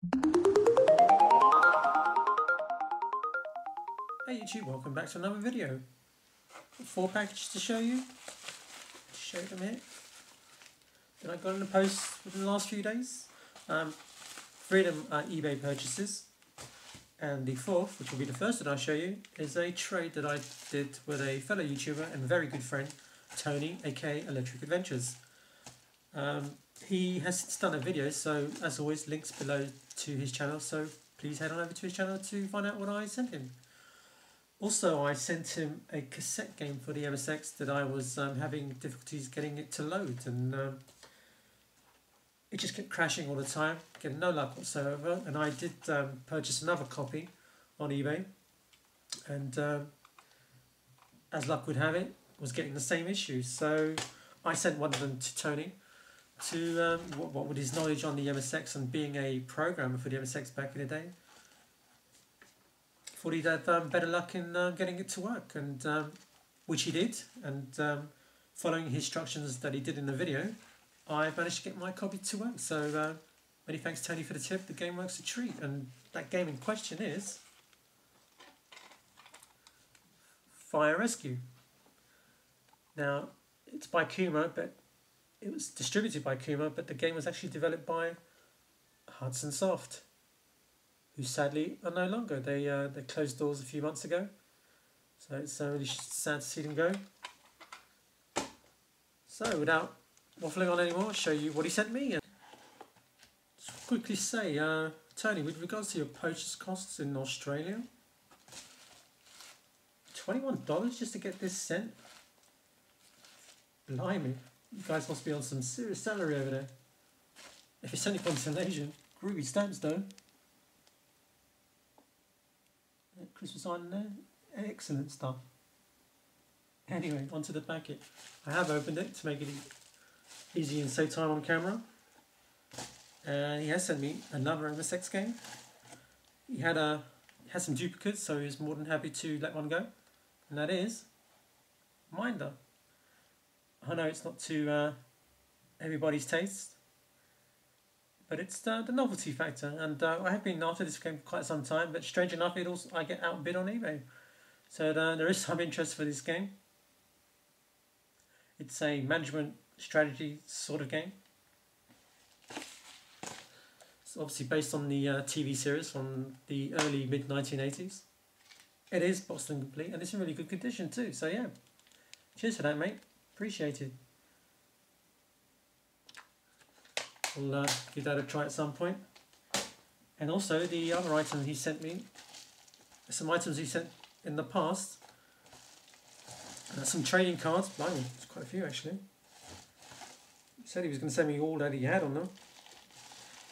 Hey YouTube, welcome back to another video. 4 packages to show you. Show them here. That I got in the post within the last few days. 3 of them are eBay purchases. And the 4th, which will be the first that I'll show you, is a trade that I did with a fellow YouTuber and very good friend, Tony, aka Electricadventures. He has since done a video, so as always, links below to his channel, so please head on over to his channel to find out what I sent him. Also, I sent him a cassette game for the MSX that I was having difficulties getting it to load, and it just kept crashing all the time, getting no luck whatsoever. And I did purchase another copy on eBay, and as luck would have it, was getting the same issue. So I sent one of them to Tony to what with his knowledge on the MSX and being a programmer for the MSX back in the day, thought he'd have better luck in getting it to work, and which he did. And following his instructions that he did in the video, I managed to get my copy to work. So many thanks, Tony, for the tip. The game works a treat, and that game in question is Fire Rescue. Now, it's by Kuma, but it was distributed by Kuma, but the game was actually developed by Hudson Soft, who sadly are no longer. They closed doors a few months ago, so it's really sad to see them go. So without waffling on anymore, I'll show you what he sent me. And just quickly say, Tony, with regards to your purchase costs in Australia, $21 just to get this sent? Blimey, you guys must be on some serious salary over there. If it's only from Malaysian, groovy stamps though. Christmas on there, excellent stuff. Anyway, onto the packet. I have opened it to make it easy and save time on camera. And he has sent me another MSX game. He had some duplicates, so he was more than happy to let one go. And that is Minder. I know it's not to everybody's taste, but it's the novelty factor, and I have been after this game for quite some time, but strange enough, I get outbid on eBay. So there is some interest for this game. It's a management strategy sort of game. It's obviously based on the TV series from the early mid-1980s. It is boxed and complete, and it's in really good condition too, so yeah. Cheers for that, mate. Appreciate it. We'll give that a try at some point. And also the other items he sent me, some items he sent in the past, some trading cards. Blimey, there's quite a few actually. He said he was going to send me all that he had on them,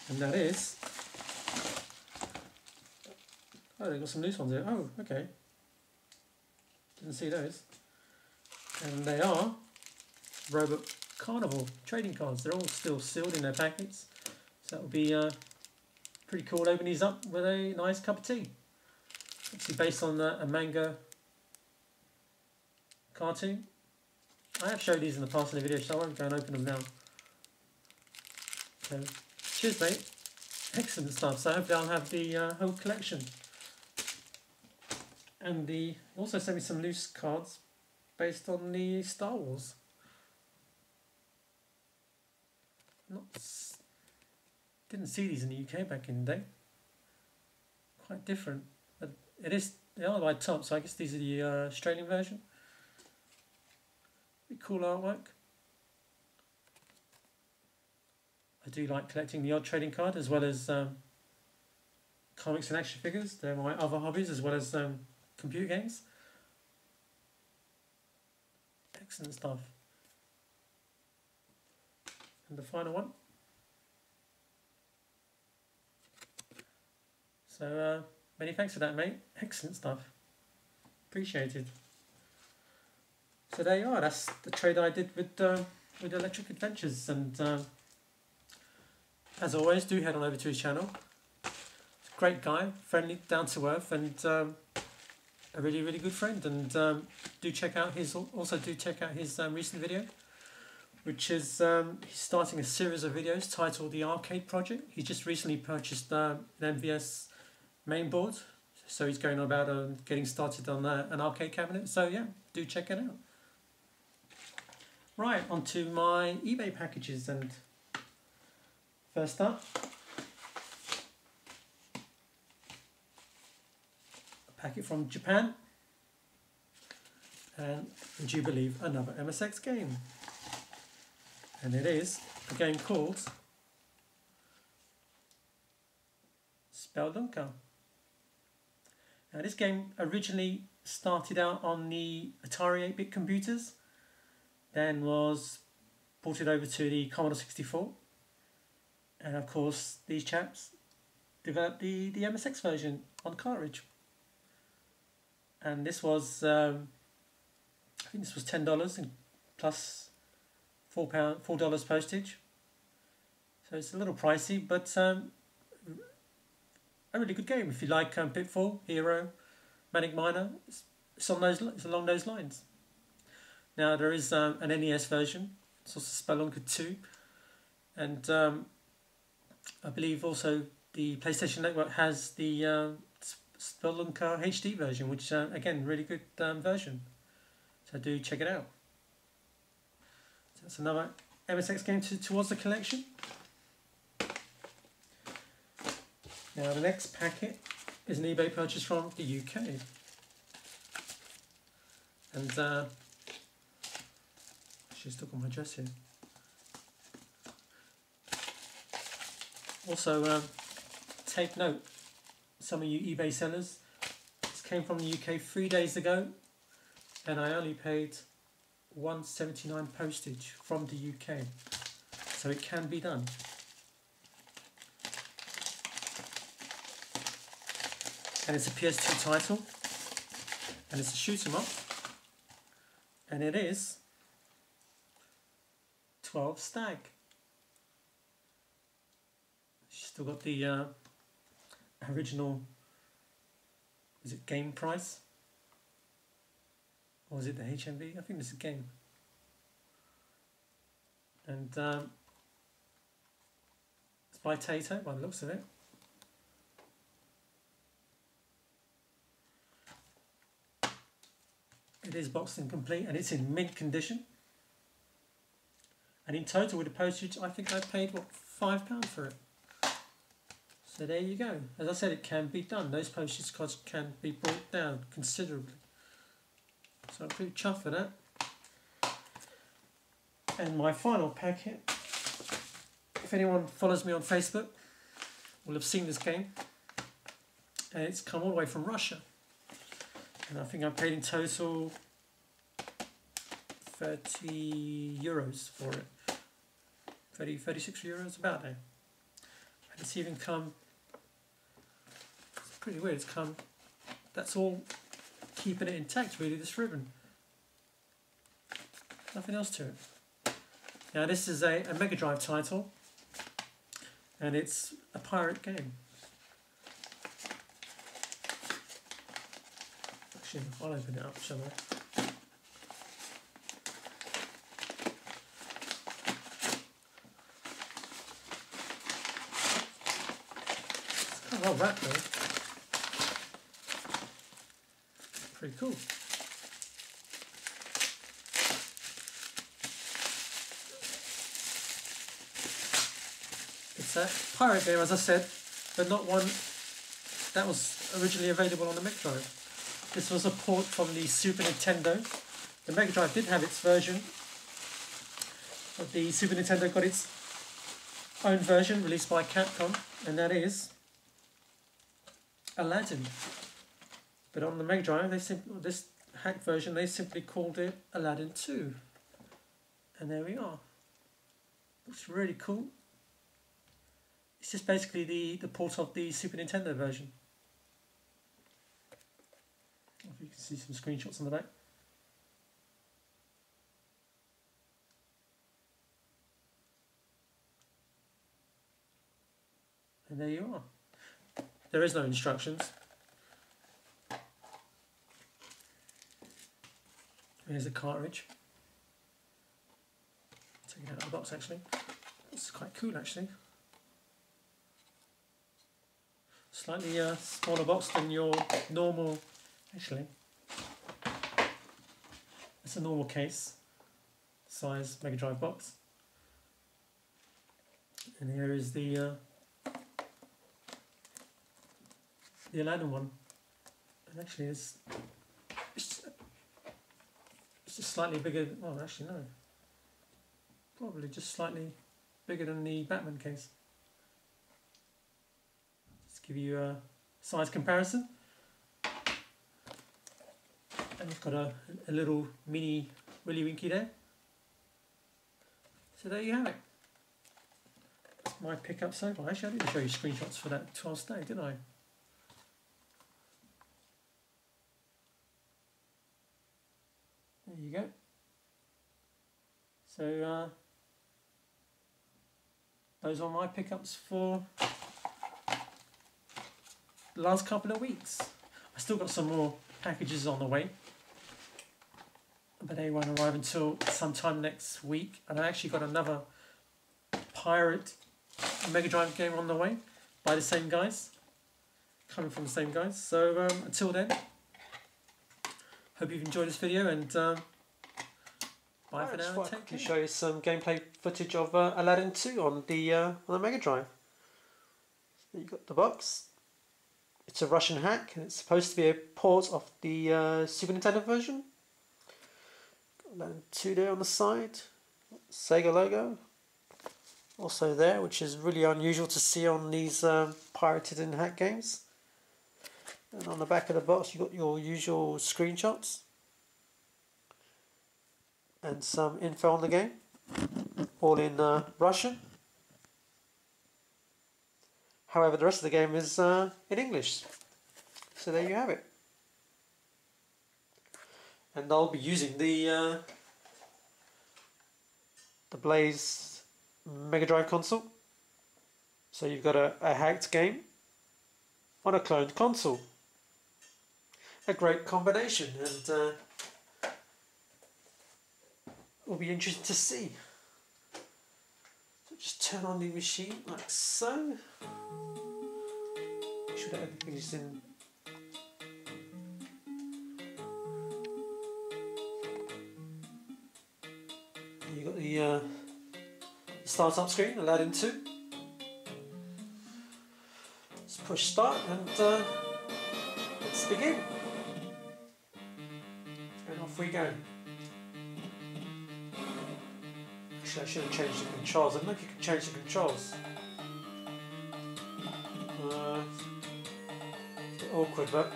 and that is, oh, they've got some loose ones here. Oh, okay, didn't see those. And they are Robot Carnival trading cards. They're all still sealed in their packets, so that would be pretty cool. Open these up with a nice cup of tea. Actually based on a manga cartoon. I have showed these in the past in the video, so I won't go and open them now. So, cheers, mate. Excellent stuff. So hopefully I'll have the whole collection. And he also sent me some loose cards based on the Star Wars. Didn't see these in the UK back in the day. Quite different, but they are by top, so I guess these are the Australian version. Pretty cool artwork. I do like collecting the odd trading card, as well as comics and action figures. They're my other hobbies, as well as computer games. Excellent stuff. And the final one. So many thanks for that, mate. Excellent stuff. Appreciated. So there you are. That's the trade I did with Electricadventures, and as always, do head on over to his channel. He's a great guy, friendly, down to earth, and a really good friend. And do check out his recent video which is he's starting a series of videos titled The Arcade Project. He's just recently purchased an MVS mainboard, so he's going on about getting started on an arcade cabinet. So yeah, do check it out. Right, onto my eBay packages, and first up, a packet from Japan, and would you believe, another MSX game, and it is a game called Spelunker. Now this game originally started out on the Atari 8-bit computers, then was ported over to the Commodore 64, and of course these chaps developed the MSX version on cartridge. And this was, I think this was $10 and plus $4 postage. So it's a little pricey, but a really good game if you like Pitfall, Hero, Manic Miner. It's along those lines. Now there is an NES version. It's also Spelunker 2, and I believe also the PlayStation Network has the Spelunker HD version, which again, really good version. So do check it out. So that's another MSX game towards the collection. Now the next packet is an eBay purchase from the UK, and she's stuck on my dress here. Also, take note, some of you eBay sellers, this came from the UK 3 days ago, and I only paid $1.79 postage from the UK, so it can be done. And it's a PS2 title, and it's a shoot 'em up, and it is 12 Stag. She's still got the original, is it game price? Or is it the HMV? I think this is a game. And it's by Tato by the looks of it. It is boxed and complete, and it's in mint condition. And in total with the postage, I think I paid, what, £5 for it. So there you go. As I said, it can be done. Those postage costs can be brought down considerably. So I'm pretty chuffed for that. And my final packet, if anyone follows me on Facebook, will have seen this game. And it's come all the way from Russia. And I think I paid in total €30 for it. 36 euros, about there. And it's even come, it's pretty weird, it's come, that's all keeping it intact really, this ribbon. Nothing else to it. Now this is a Mega Drive title, and it's a pirate game. Actually, I'll open it up, shall I? It's kind of well wrapped though. Pretty cool. It's a pirate game, as I said, but not one that was originally available on the Mega Drive. This was a port from the Super Nintendo. The Mega Drive did have its version, but the Super Nintendo got its own version released by Capcom, and that is Aladdin. But on the Mega Drive, this hack version, they simply called it Aladdin 2. And there we are. Looks really cool. It's just basically the port of the Super Nintendo version. If you can see some screenshots on the back. And there you are. There is no instructions. Here's a cartridge. take it out of the box actually. It's quite cool actually. Slightly smaller box than your normal, actually. It's a normal case size Mega Drive box. And here is the Aladdin one. And actually it's just slightly bigger, well actually no. Probably just slightly bigger than the Batman case. Just give you a size comparison. And it's got a little mini Willy Winky there. So there you have it. My pickup so far. Actually, I didn't show you screenshots for that 12 stay, did I? There you go. So those are my pickups for the last couple of weeks. I still got some more packages on the way, but they won't arrive until sometime next week. And I actually got another pirate Mega Drive game on the way by the same guys, coming from the same guys. So until then, hope you've enjoyed this video, and bye for now. Take care. Show you some gameplay footage of Aladdin 2 on the Mega Drive. So you've got the box. It's a Russian hack, and it's supposed to be a port of the Super Nintendo version. Got Aladdin 2 there on the side. Sega logo. Also there, which is really unusual to see on these pirated and hack games. And on the back of the box you've got your usual screenshots and some info on the game, all in Russian. However, the rest of the game is in English. So there you have it. And I'll be using the Blaze Mega Drive console. So you've got a hacked game on a cloned console. A great combination, and will be interesting to see. So just turn on the machine like so. Make sure that everything is in. You got the startup screen, Aladdin 2. Let's push start and let's begin. And off we go. Actually, I should have changed the controls. I don't know if you can change the controls. It's a bit awkward, but.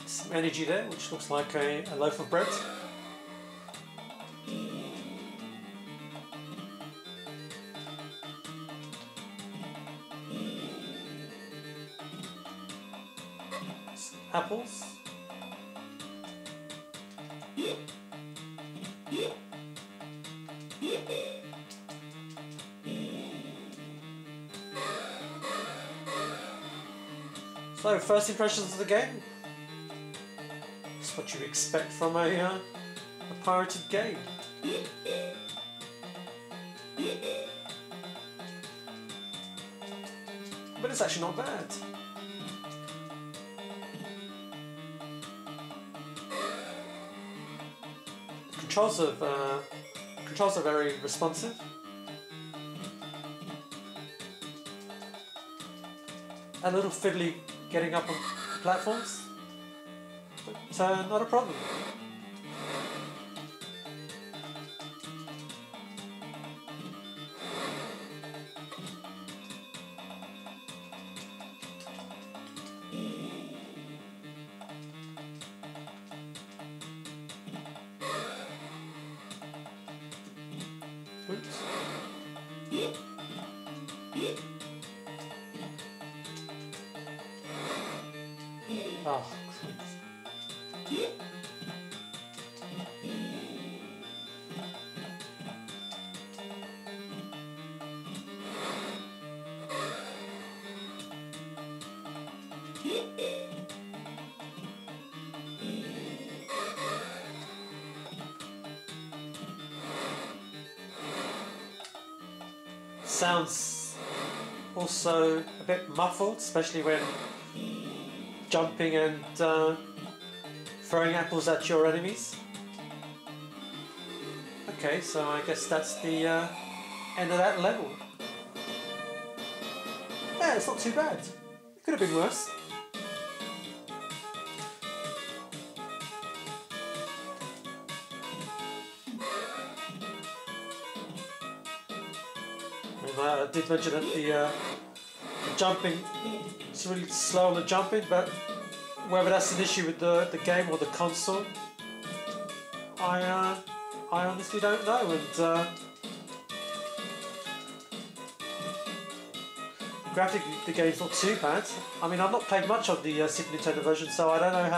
Some energy there, which looks like a loaf of bread. Some apples. So, first impressions of the game. It's what you expect from a pirated game. But it's actually not bad. Controls are very responsive. A little fiddly getting up on platforms, but not a problem. Oops. Sounds also a bit muffled, especially when jumping and throwing apples at your enemies. Okay, so I guess that's the end of that level. Yeah, it's not too bad. It could have been worse. I did mention that the jumping is really slow on the jumping, but whether that's an issue with the game or the console, I honestly don't know. And graphically, the game's not too bad. I mean, I've not played much of the Super Nintendo version, so I don't know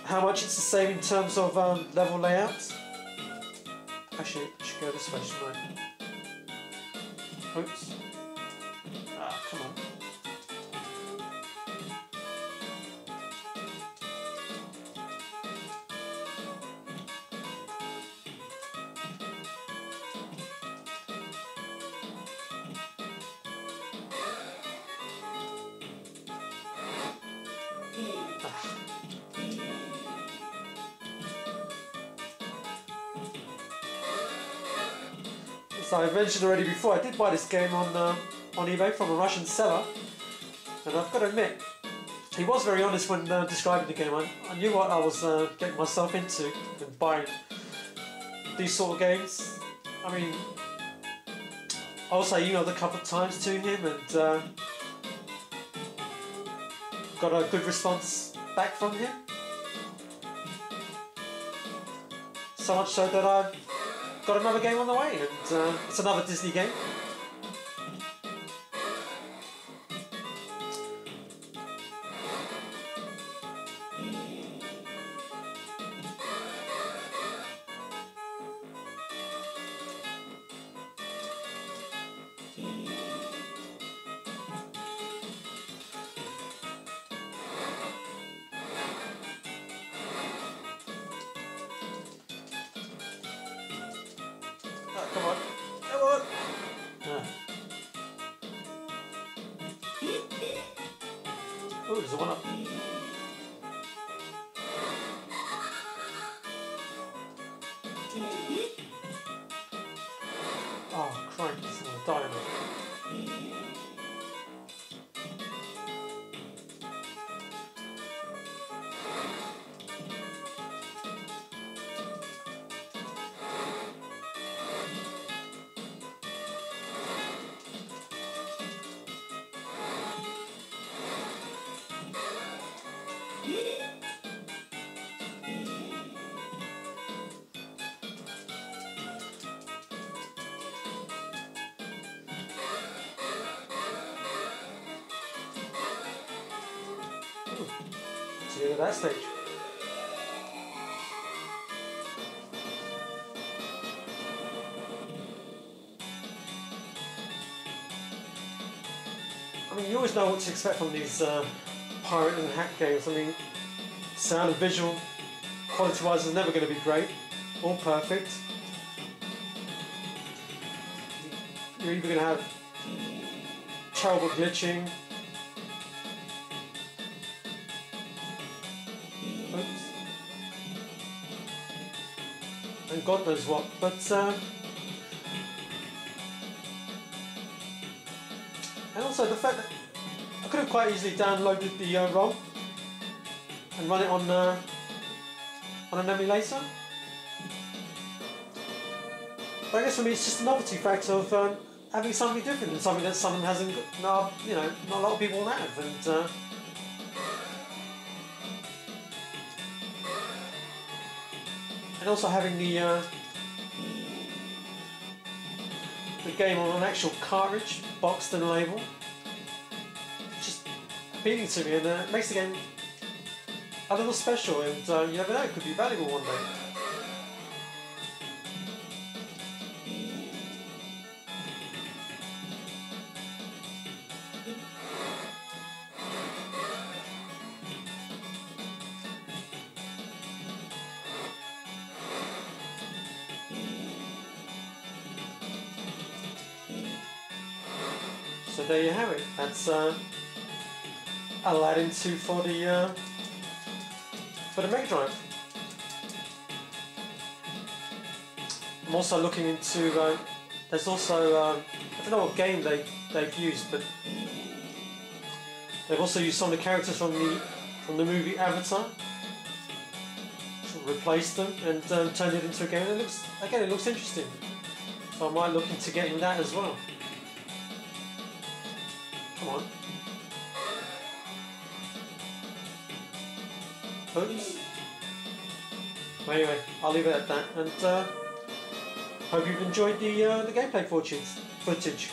how much it's the same in terms of level layouts. Actually, I should go this way, shouldn't I? Oops. Ah, come on. So I mentioned already before, I did buy this game on eBay from a Russian seller, and I've got to admit, he was very honest when describing the game. I knew what I was getting myself into when buying these sort of games. I mean, I also emailed a couple of times to him and got a good response back from him. So much so that I've got another game on the way, and it's another Disney game. Come on, come on! Oh, there's a one up. Oh, crikey, it's going to die. To the end of that stage. I mean, you always know what to expect from these pirate and hack games. I mean, sound and visual quality-wise is never going to be great or perfect. You're either going to have terrible glitching, and God knows what, but and also the fact that I could have quite easily downloaded the ROM and run it on an emulator. But I guess for me it's just a novelty factor of having something different and something that someone hasn't got, you know, not a lot of people have, and also having the game on an actual cartridge, boxed and labelled, just appealing to me, and it makes the game a little special, and you never know, it could be valuable one day. So there you have it. That's Aladdin 2 for the Mega Drive. I'm also looking into. There's also I don't know what game they've used, but they've also used some of the characters from the movie Avatar. Sort of replaced them and turned it into a game. It looks interesting. So I might look into getting that as well. Come on. Oops. Well, anyway, I'll leave it at that, and hope you've enjoyed the gameplay footage.